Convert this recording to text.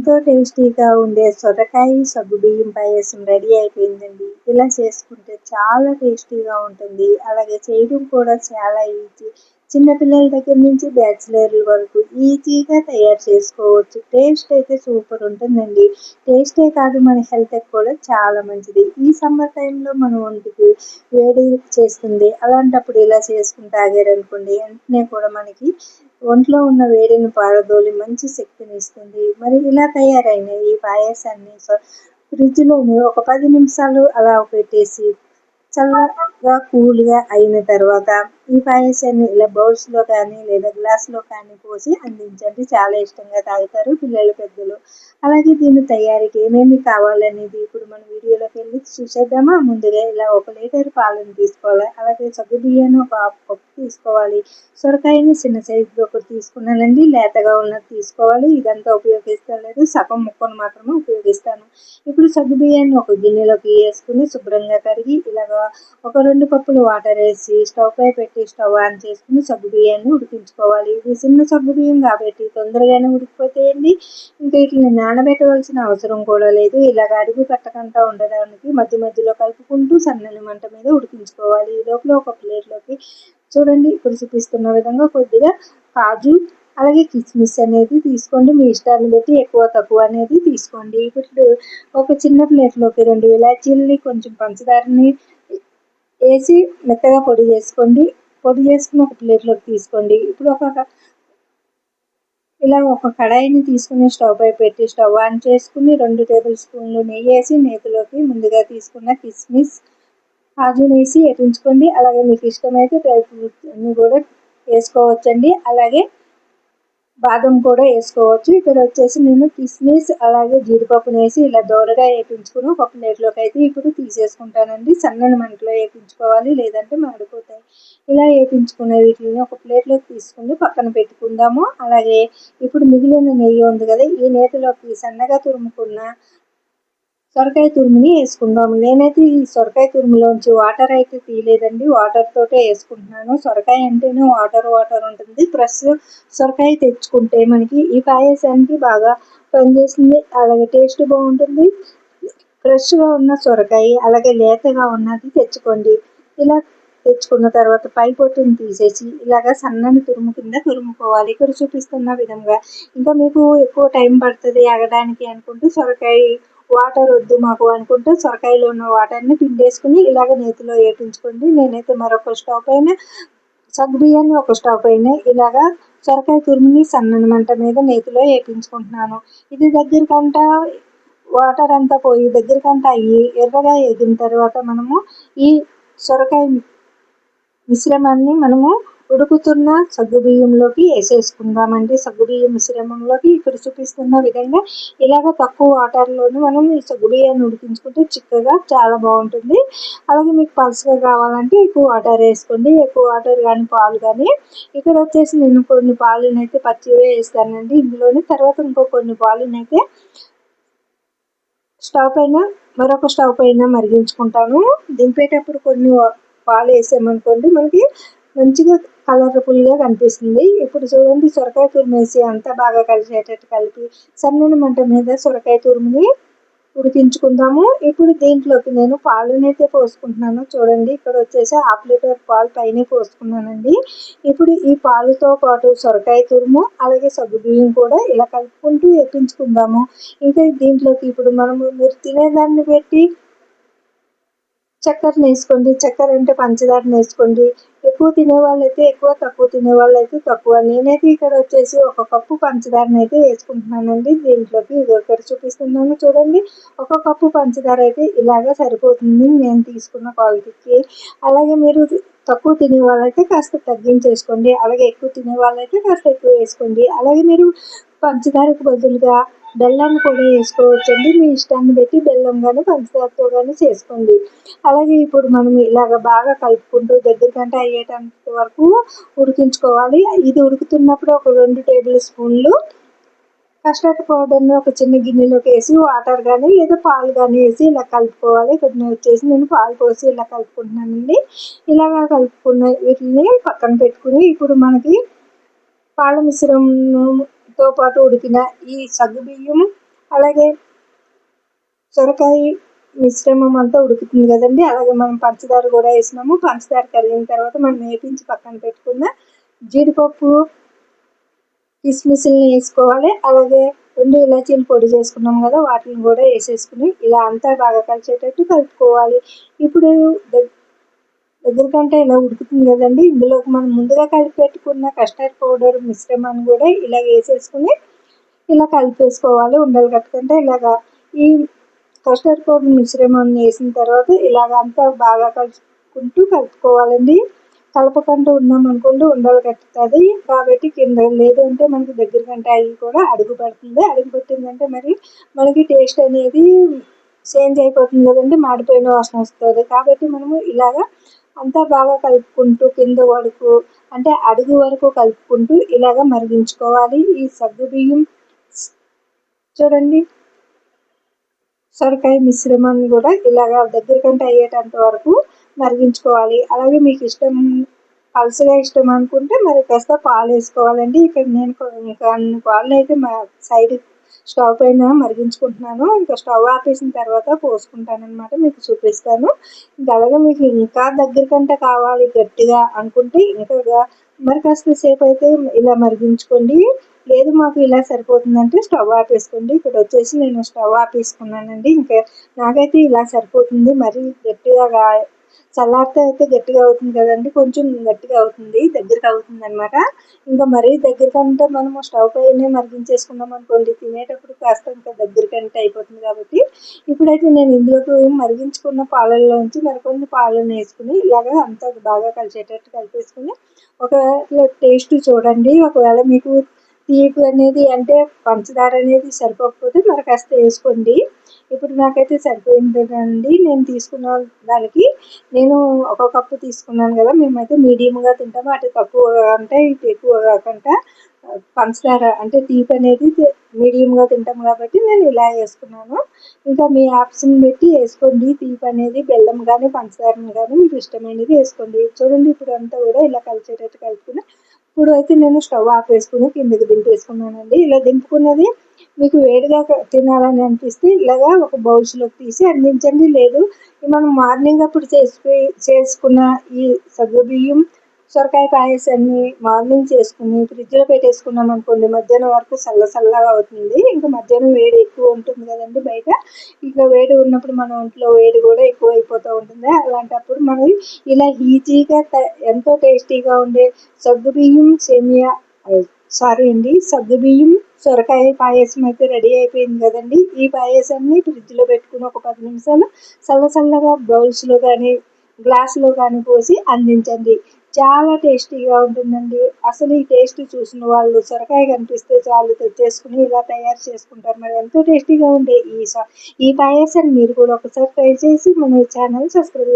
ఎంతో టేస్టీగా ఉండే సొరకాయ సగ్గుబియ్యం పాయసం రెడీ అయిపోయిందండి. ఇలా చేసుకుంటే చాలా టేస్టీగా ఉంటుంది. అలాగే చేయడం కూడా చాలా ఈజీ. చిన్నపిల్లల దగ్గర నుంచి బ్యాచిలర్ల వరకు ఈజీగా తయారు చేసుకోవచ్చు. టేస్ట్ అయితే సూపర్ ఉంటుందండి. టేస్టే కాదు, మన హెల్త్కి కూడా చాలా మంచిది. ఈ సమ్మర్ టైంలో మన ఒంటికి వేడి చేస్తుంది. అలాంటప్పుడు ఇలా చేసుకుని తాగారనుకోండి, వెంటనే కూడా మనకి ఒంట్లో ఉన్న వేడిని పారదోలి మంచి శక్తిని ఇస్తుంది. మరి ఇలా తయారైన ఈ పాయసాన్ని ఫ్రిడ్జ్లోని ఒక 10 నిమిషాలు అలా పెట్టేసి చల్లగా కూల్గా అయిన తర్వాత ఈ పాయసాన్ని ఇలా బౌల్స్లో కానీ లేదా గ్లాస్లో కానీ పోసి అందించండి. చాలా ఇష్టంగా తాగుతారు పిల్లలు, పెద్దలు. అలాగే దీని తయారీకి ఏమేమి కావాలనేది ఇప్పుడు మనం వీడియోలోకి వెళ్ళి చూసేద్దామా. ముందుగా ఇలా 1 లీటర్ పాలను తీసుకోవాలి. అలాగే సగ్గుబియ్యాన్ని ఒక హాఫ్ కప్ తీసుకోవాలి. సొరకాయని చిన్న సైజులో ఒకటి తీసుకున్నానండి. లేతగా ఉన్నది తీసుకోవాలి. ఇదంతా ఉపయోగిస్తలేదు, సగం ముక్కను మాత్రమే ఉపయోగిస్తాను. ఇప్పుడు సగ్గుబియ్యాన్ని ఒక గిన్నెలోకి వేసుకుని శుభ్రంగా కడిగి ఇలాగా ఒక 2 కప్పులు వాటర్ వేసి స్టవ్ పై పెట్టి స్టవ్ ఆన్ చేసుకుని సగ్గుబియ్యాన్ని ఉడికించుకోవాలి. ఇది చిన్న సగ్గుబియ్యం కాబట్టి తొందరగానే ఉడికిపోతాయండి. ఇంకా వీటిని నానబెట్టవలసిన అవసరం కూడా లేదు. ఇలాగ అడుగు పెట్టకుండా ఉండడానికి మధ్య మధ్యలో కలుపుకుంటూ సన్నని మంట మీద ఉడికించుకోవాలి. ఈ లోపల ఒక ప్లేట్లోకి చూడండి, ఇప్పుడు చూపిస్తున్న విధంగా కొద్దిగా కాజు అలాగే కిస్మిస్ అనేది తీసుకోండి. మీ ఇష్టాన్ని బట్టి ఎక్కువ తక్కువ అనేది తీసుకోండి. ఇప్పుడు ఒక చిన్న ప్లేట్లోకి 2 ఇలాచీలని కొంచెం పంచదారని వేసి మెత్తగా పొడి చేసుకోండి. పొడి చేసుకుని ఒక ప్లేట్లోకి తీసుకోండి. ఇప్పుడు ఇలా ఒక కడాయిని తీసుకుని స్టవ్ పై పెట్టి స్టవ్ ఆన్ చేసుకుని 2 టేబుల్ స్పూన్లు నెయ్యి వేసి నేతిలోకి ముందుగా తీసుకున్న కిస్మిస్ కాజు వేసి వేయించుకోండి. అలాగే మీకు ఇష్టమైతే డ్రై ఫ్రూట్స్ అన్నీ కూడా వేసుకోవచ్చండి. అలాగే బాదం కూడా వేసుకోవచ్చు. ఇక్కడ వచ్చేసి నేను కిస్మిస్ అలాగే జీడిపప్పును వేసి ఇలా దోరగా వేయించుకుని ఒక ప్లేట్లోకి అయితే ఇప్పుడు తీసేసుకుంటానండి. సన్నని మంటలో వేయించుకోవాలి, లేదంటే మాడిపోతాయి. ఇలా వేయించుకునే వీటిని ఒక ప్లేట్లోకి తీసుకుని పక్కన పెట్టుకుందాము. అలాగే ఇప్పుడు మిగిలిన నెయ్యి ఉంది కదా, ఈ నేతిలోకి సన్నగా తురుముకున్న సొరకాయ తురుముని వేసుకుందాము. నేనైతే ఈ సొరకాయ తురుములోంచి వాటర్ అయితే తీయలేదండి, వాటర్ తోటే వేసుకుంటున్నాను. సొరకాయ అంటేనే వాటర్ వాటర్ ఉంటుంది. ఫ్రెష్ సొరకాయ తెచ్చుకుంటే మనకి ఈ పాయసానికి బాగా పనిచేస్తుంది. అలాగే టేస్ట్ బాగుంటుంది. ఫ్రెష్గా ఉన్న సొరకాయ అలాగే లేతగా ఉన్నది తెచ్చుకోండి. ఇలా తెచ్చుకున్న తర్వాత పై పొట్టుని తీసేసి ఇలాగ సన్నని తురుము కింద తురుముకోవాలి. ఇక్కడ చూపిస్తున్న విధంగా. ఇంకా మీకు ఎక్కువ టైం పడుతుంది ఆగడానికి అనుకుంటే సొరకాయ వాటర్ వద్దు మాకు అనుకుంటే సొరకాయలో ఉన్న వాటర్ని పిండేసుకుని ఇలాగ నేతిలో వేయించుకోండి. నేనైతే మరొక స్టవ్ పైన సగ్గుబియ్యాన్ని ఒక స్టవ్ పైన ఇలాగా సొరకాయ తురుముని సన్నని మంట మీద నేతిలో వేయించుకుంటున్నాను. ఇది దగ్గరకంట వాటర్ అంతా పోయి దగ్గరకంట అయ్యి ఎర్రగా వేగిన తర్వాత మనము ఈ సొరకాయ మిశ్రమాన్ని మనము ఉడుకుతున్న సగ్గుబియ్యంలోకి వేసేసుకుందామండి. సగ్గుబియ్యం మిశ్రమంలోకి ఇక్కడ చూపిస్తున్న విధంగా ఇలాగ తక్కువ వాటర్లోనే మనం ఈ సగ్గుబియ్యాన్ని ఉడికించుకుంటే చిక్కగా చాలా బాగుంటుంది. అలాగే మీకు పలుచగా కావాలంటే ఎక్కువ వాటర్ వేసుకోండి, ఎక్కువ వాటర్ కానీ పాలు కానీ. ఇక్కడ వచ్చేసి నేను కొన్ని పాలునైతే పచ్చివే వేస్తానండి ఇందులోని. తర్వాత ఇంకో కొన్ని పాలునైతే మరొక స్టవ్ పైన మరిగించుకుంటాను. దింపేటప్పుడు కొన్ని పాలు వేసామనుకోండి మనకి మంచిగా కలర్ఫుల్గా కనిపిస్తుంది. ఇప్పుడు చూడండి, సొరకాయ తురుము వేసి అంతా బాగా కలిసేటట్టు కలిపి సన్నని మంట మీద సొరకాయ తురుముని ఉడికించుకుందాము. ఇప్పుడు దీంట్లోకి నేను పాలునైతే పోసుకుంటున్నాను. చూడండి, ఇక్కడ వచ్చేసి 1/2 లీటర్ పాలు పైన పోసుకున్నానండి. ఇప్పుడు ఈ పాలుతో పాటు సొరకాయ తురుము అలాగే సగ్గుబియ్యం కూడా ఇలా కలుపుకుంటూ వేయించుకుందాము. ఇంకా దీంట్లోకి ఇప్పుడు మీరు తినేదాన్ని పెట్టి చక్కెరని వేసుకోండి. చక్కెర అంటే పంచదారని వేసుకోండి. ఎక్కువ తినేవాళ్ళైతే ఎక్కువ, తక్కువ తినేవాళ్ళైతే తక్కువ. నేనైతే ఇక్కడ వచ్చేసి 1 కప్పు పంచదారని అయితే వేసుకుంటున్నానండి దీంట్లోకి. ఇది ఒకటి చూపిస్తున్నాను చూడండి. 1 కప్పు పంచదార అయితే ఇలాగా సరిపోతుంది నేను తీసుకున్న క్వాలిటీకి. అలాగే మీరు తక్కువ తినే వాళ్ళైతే కాస్త తగ్గించేసుకోండి. అలాగే ఎక్కువ తినే వాళ్ళైతే కాస్త ఎక్కువ వేసుకోండి. అలాగే మీరు పంచదారకు బదులుగా బెల్లాన్ని కూడా వేసుకోవచ్చండి. మీ ఇష్టాన్ని బట్టి బెల్లం కానీ పంచదారతో కానీ చేసుకోండి. అలాగే ఇప్పుడు మనం ఇలాగ బాగా కలుపుకుంటూ దగ్గరకంటే అయ్యేటంత వరకు ఉడికించుకోవాలి. ఇది ఉడుకుతున్నప్పుడు ఒక 2 టేబుల్ స్పూన్లు కస్టర్డ్ పౌడర్ని ఒక చిన్న గిన్నెలోకి వేసి వాటర్ కానీ లేదా పాలు కానీ వేసి ఇలా కలుపుకోవాలి. ఇక్కడ వచ్చేసి నేను పాలు పోసి ఇలా కలుపుకుంటున్నానండి. ఇలాగా కలుపుకున్న వీటిని పక్కన పెట్టుకుని ఇప్పుడు మనకి పాల మిశ్రమంతో పాటు ఉడికిన ఈ సగ్గుబియ్యం అలాగే సొరకాయ మిశ్రమం అంతా ఉడుకుతుంది కదండి, అలాగే మనం పంచదార కూడా వేసినాము. పంచదార కరిగిన తర్వాత మనం వేపించి పక్కన పెట్టుకున్న జీడిపప్పు కిస్మిస్ని వేసుకోవాలి. అలాగే 2 ఇలాచీలు పొడి చేసుకున్నాం కదా, వాటిని కూడా వేసేసుకుని ఇలా అంతా బాగా కలిసేటట్టు కలుపుకోవాలి. ఇప్పుడు దగ్గరకంటే ఇలా ఉడుకుతుంది కదండి, ఇందులోకి మనం ముందుగా కలిపి పెట్టుకున్న కస్టర్డ్ పౌడర్ మిశ్రమాన్ని కూడా ఇలా వేసేసుకుని ఇలా కలిపేసుకోవాలి. ఉండలు కట్టుకుంటే ఇలాగా ఈ కస్టర్డ్ పౌడర్ మిశ్రమాన్ని వేసిన తర్వాత ఇలాగ అంతా బాగా కలుపుకోవాలండి. కలపకుండా ఉన్నాం అనుకోండి ఉండలు కట్టుతుంది, కాబట్టి కింద లేదు అంటే మనకి దగ్గరకంటే అవి కూడా అడుగు పడుతుంది. అడుగు పెట్టిందంటే మరి మనకి టేస్ట్ అనేది చేంజ్ అయిపోతుంది కదండి, మాడిపోయిన వాసన వస్తుంది. కాబట్టి మనము ఇలాగా అంతా బాగా కలుపుకుంటూ కింద వరకు అంటే అడుగు వరకు కలుపుకుంటూ ఇలాగ మరిగించుకోవాలి. ఈ సగ్గుబియ్యం చూడండి సొరకాయ మిశ్రమాన్ని కూడా ఇలాగ దగ్గరకంటే అయ్యేటంత వరకు మరిగించుకోవాలి. అలాగే మీకు ఇష్టం పలుచగా ఇష్టం అనుకుంటే మరి కాస్త పాలు వేసుకోవాలండి. ఇక్కడ నేను ఇంకా పాలు అయితే మా సైడ్ స్టవ్ పైన మరిగించుకుంటున్నాను. ఇంకా స్టవ్ ఆపేసిన తర్వాత పోసుకుంటాను అనమాట, మీకు చూపిస్తాను. ఇంకా అలాగే మీకు ఇంకా దగ్గరకంటే కావాలి గట్టిగా అనుకుంటే ఇంకా మరి కాస్త సేపు అయితే ఇలా మరిగించుకోండి. లేదు మాకు ఇలా సరిపోతుందంటే స్టవ్ ఆపేసుకోండి. ఇక్కడ వచ్చేసి నేను స్టవ్ ఆపేసుకున్నానండి. ఇంకా నాకైతే ఇలా సరిపోతుంది. మరీ గట్టిగా చల్లారితే అయితే గట్టిగా అవుతుంది కదండి, కొంచెం గట్టిగా అవుతుంది, దగ్గరికి అవుతుంది అనమాట. ఇంకా మరీ దగ్గరకంటే మనము స్టవ్ పైనే మరిగించేసుకున్నాం అనుకోండి, తినేటప్పుడు కాస్త ఇంకా దగ్గరకంటే అయిపోతుంది. కాబట్టి ఇప్పుడైతే నేను ఇందులోకి మరిగించుకున్న పాలల్లోంచి మరికొన్ని పాలను వేసుకుని ఇలాగా అంతా బాగా కలిసేటట్టు కలిపేసుకుని ఒకవేళ టేస్ట్ చూడండి. ఒకవేళ మీకు తీపి అనేది అంటే పంచదార అనేది సరిపోకపోతే మరి కాస్త వేసుకోండి. ఇప్పుడు నాకైతే సరిపోయిందండి. నేను తీసుకున్న దానికి నేను 1 కప్పు తీసుకున్నాను కదా, మేమైతే మీడియంగా తింటాము. అటు తక్కువ అంటే ఇటు ఎక్కువ కాకుండా పంచదార అంటే తీపి అనేది మీడియంగా తింటాం కాబట్టి నేను ఇలా వేసుకున్నాను. ఇంకా మీ ఆప్షన్ పెట్టి వేసుకోండి. తీపి అనేది బెల్లం కానీ పంచదారని కానీ మీకు ఇష్టమైనది వేసుకోండి. చూడండి ఇప్పుడు అంతా కూడా ఇలా కలిసేటట్టు కలుపుకుని ఇప్పుడు అయితే నేను స్టవ్ ఆపేసుకుని కిందకి దింపేసుకున్నానండి. ఇలా దింపుకున్నది మీకు వేడిగా తినాలని అనిపిస్తే ఇలాగా ఒక బౌల్స్లోకి తీసి అందించండి. లేదు మనం మార్నింగ్ అప్పుడు చేసుకున్న ఈ సగ్గుబియ్యం సొరకాయ పాయసాన్ని మార్నింగ్ చేసుకుని ఫ్రిడ్జ్లో పెట్టేసుకున్నాం అనుకోండి, మధ్యాహ్నం వరకు చల్లగా అవుతుంది. ఇంకా మధ్యాహ్నం వేడి ఎక్కువ ఉంటుంది కదండి బయట, ఇంకా వేడి ఉన్నప్పుడు మన ఒంట్లో వేడి కూడా ఎక్కువ అయిపోతూ ఉంటుంది. అలాంటప్పుడు మనం ఇలా ఈజీగా ఎంతో టేస్టీగా ఉండే సగ్గుబియ్యం సగ్గుబియ్యం సొరకాయ పాయసం అయితే రెడీ అయిపోయింది కదండి. ఈ పాయసాన్ని ఫ్రిడ్జ్లో పెట్టుకుని ఒక 10 నిమిషాలు చల్లగా బౌల్స్లో కానీ గ్లాసులో కానీ పోసి అందించండి. చాలా టేస్టీగా ఉంటుందండి. అసలు ఈ టేస్ట్ చూసిన వాళ్ళు సొరకాయ కనిపిస్తే చాలు తెచ్చేసుకుని ఇలా తయారు చేసుకుంటారు. మరి ఎంతో టేస్టీగా ఉండే ఈ పాయసాన్ని మీరు కూడా ఒకసారి ట్రై చేసి మన ఛానల్ సబ్స్క్రైబ్